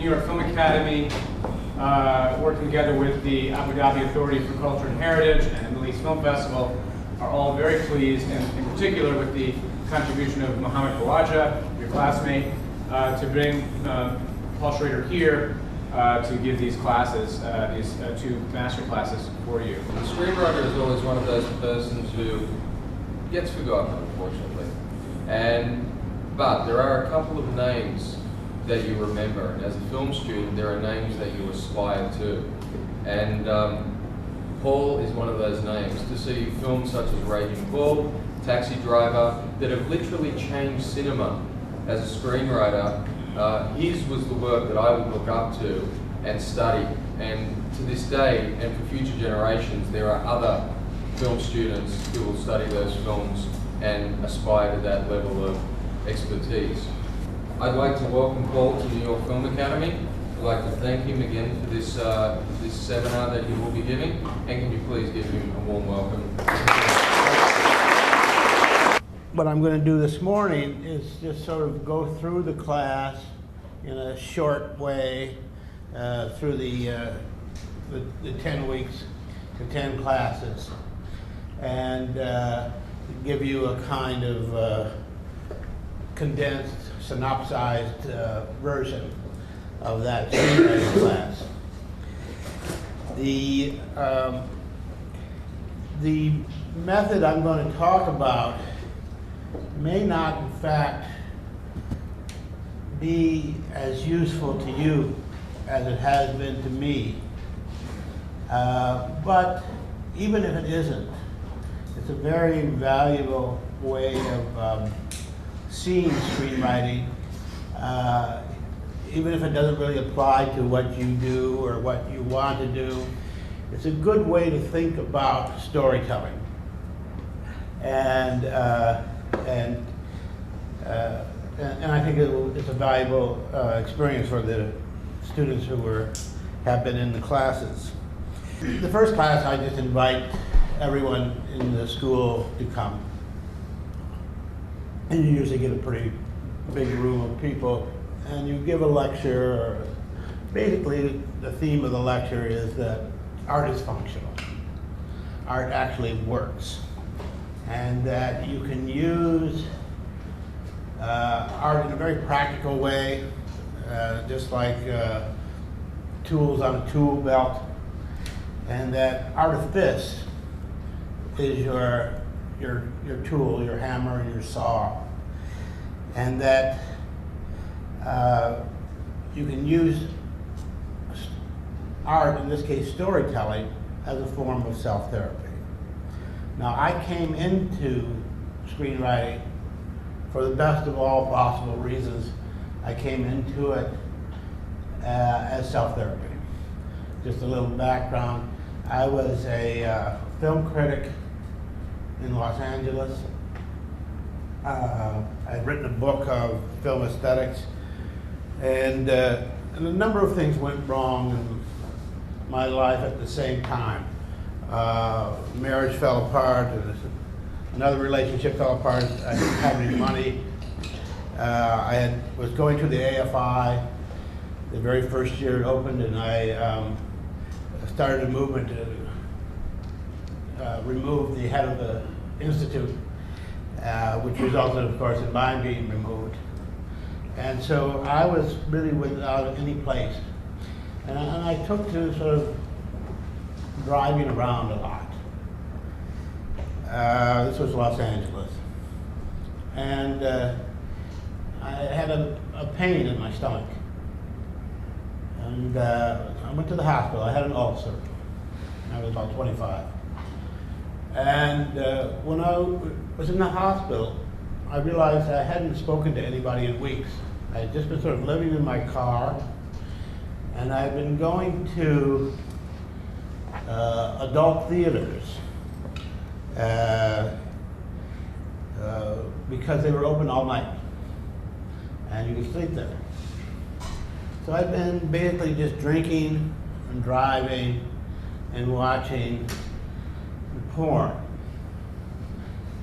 New York Film Academy, working together with the Abu Dhabi Authority for Culture and Heritage and the Middle East Film Festival, are all very pleased, and in particular with the contribution of Mohammed Bawaja, your classmate, to bring Paul Schrader here to give these classes, these two master classes for you. The screenwriter is always one of those persons who gets forgotten, unfortunately. But there are a couple of names that you remember, and as a film student, there are names that you aspire to. And Paul is one of those names. To see films such as Raging Bull, Taxi Driver, that have literally changed cinema as a screenwriter, his was the work that I would look up to and study. And to this day, and for future generations, there are other film students who will study those films and aspire to that level of expertise. I'd like to welcome Paul to New York Film Academy. I'd like to thank him again for this seminar that he will be giving, and can you please give him a warm welcome. What I'm going to do this morning is just sort of go through the class in a short way through the 10 weeks, the 10 classes, and give you a kind of condensed, synopsized version of that screenwriting class. The method I'm going to talk about may not, in fact, be as useful to you as it has been to me. But even if it isn't, it's a very valuable way of seeing screenwriting, even if it doesn't really apply to what you do or what you want to do. It's a good way to think about storytelling. And I think it's a valuable experience for the students who have been in the classes. The first class, I just invite everyone in the school to come. And you usually get a pretty big room of people, and you give a lecture. Basically, the theme of the lecture is that art is functional. Art actually works. And that you can use art in a very practical way, just like tools on a tool belt, and that artifice is your tool, your hammer and your saw, and that you can use art, in this case storytelling, as a form of self-therapy. Now, I came into screenwriting for the best of all possible reasons. I came into it as self-therapy. Just a little background. I was a film critic in Los Angeles. I'd written a book of film aesthetics, and a number of things went wrong in my life at the same time. Marriage fell apart, and another relationship fell apart. I didn't have any money. I was going to the AFI the very first year it opened, and I started a movement to remove the head of the institute, which resulted, of course, in mine being removed. And so I was really without any place. And I took to sort of driving around a lot. This was Los Angeles. And I had a pain in my stomach. And I went to the hospital. I had an ulcer. I was about 25. And when I was in the hospital, I realized I hadn't spoken to anybody in weeks. I had just been sort of living in my car, and I'd been going to adult theaters because they were open all night, and you could sleep there. So I've been basically just drinking and driving and watching porn.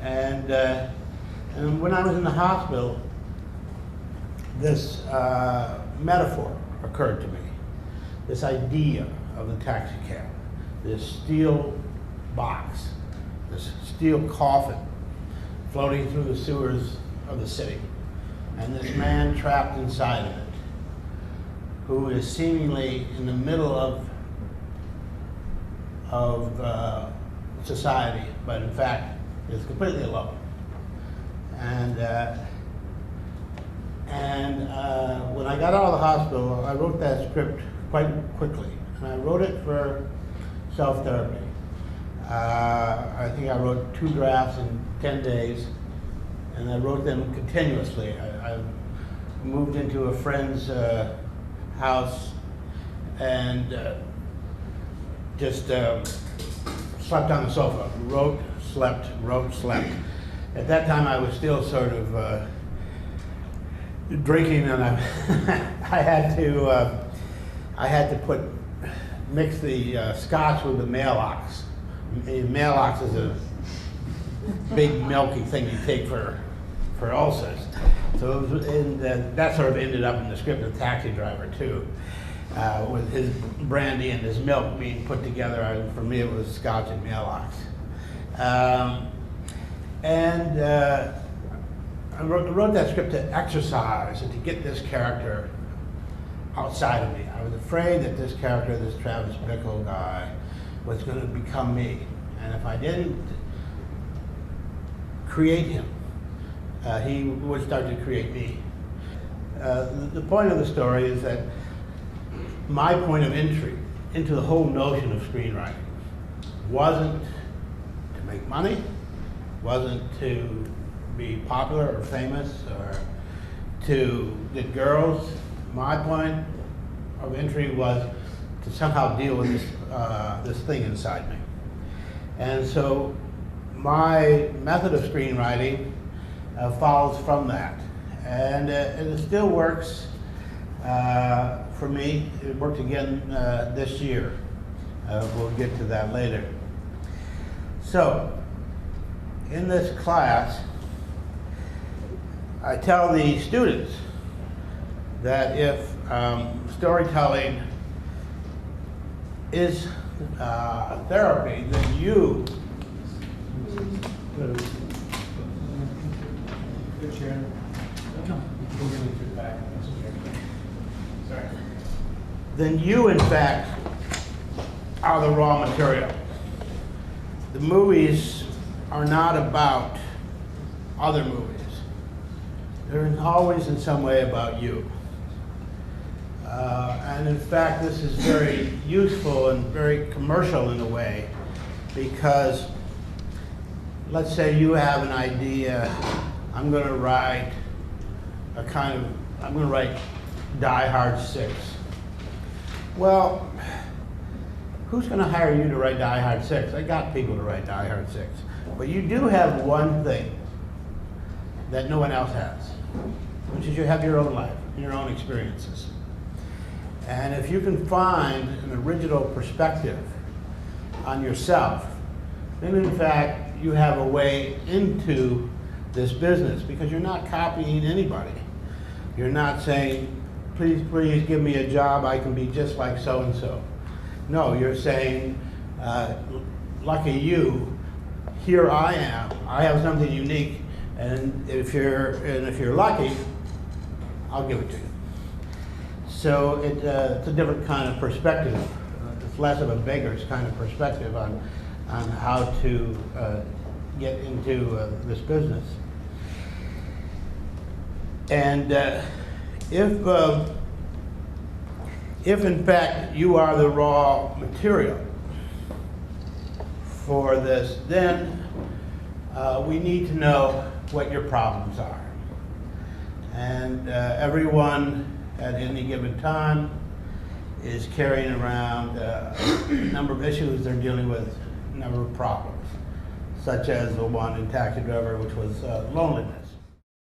And when I was in the hospital, this metaphor occurred to me. This idea of the taxi cab, this steel box, this steel coffin floating through the sewers of the city, and this man trapped inside of it, who is seemingly in the middle of society, but in fact is completely alone. And when I got out of the hospital, I wrote that script quite quickly, and I wrote it for self-therapy. I think I wrote 2 drafts in 10 days, and I wrote them continuously. I moved into a friend's house and just slept on the sofa. Wrote, slept, wrote, slept. At that time, I was still sort of drinking, and I had to mix the scotch with the Maalox. Maalox is a big milky thing you take for ulcers. So it was, that sort of ended up in the script of Taxi Driver too, with his brandy and his milk being put together. For me, it was scotch and Maalox. I wrote that script to exercise and to get this character outside of me. I was afraid that this character, this Travis Bickle guy, was going to become me. And if I didn't create him, he would start to create me. The point of the story is that my point of entry into the whole notion of screenwriting wasn't to make money, wasn't to be popular or famous or to get girls. My point of entry was to somehow deal with this thing inside me. And so my method of screenwriting follows from that. And it still works for me. It worked again this year. We'll get to that later. So, in this class, I tell the students that if storytelling is therapy, then you then you, in fact, are the raw material. The movies are not about other movies. They're always in some way about you. And in fact, this is very useful and very commercial in a way, because let's say you have an idea, I'm going to write Die Hard 6. Well, who's going to hire you to write Die Hard 6? I got people to write Die Hard 6. But you do have one thing that no one else has, which is you have your own life, your own experiences. And if you can find an original perspective on yourself, then in fact you have a way into this business, because you're not copying anybody. You're not saying, please give me a job, I can be just like so-and-so. No, you're saying, lucky you, here I am, I have something unique, and if you're lucky, I'll give it to you. So it's a different kind of perspective. It's less of a beggar's kind of perspective on how to get into this business. And if in fact you are the raw material for this, then we need to know what your problems are. And everyone at any given time is carrying around a number of issues they're dealing with, a number of problems, such as the one in Taxi Driver, which was loneliness.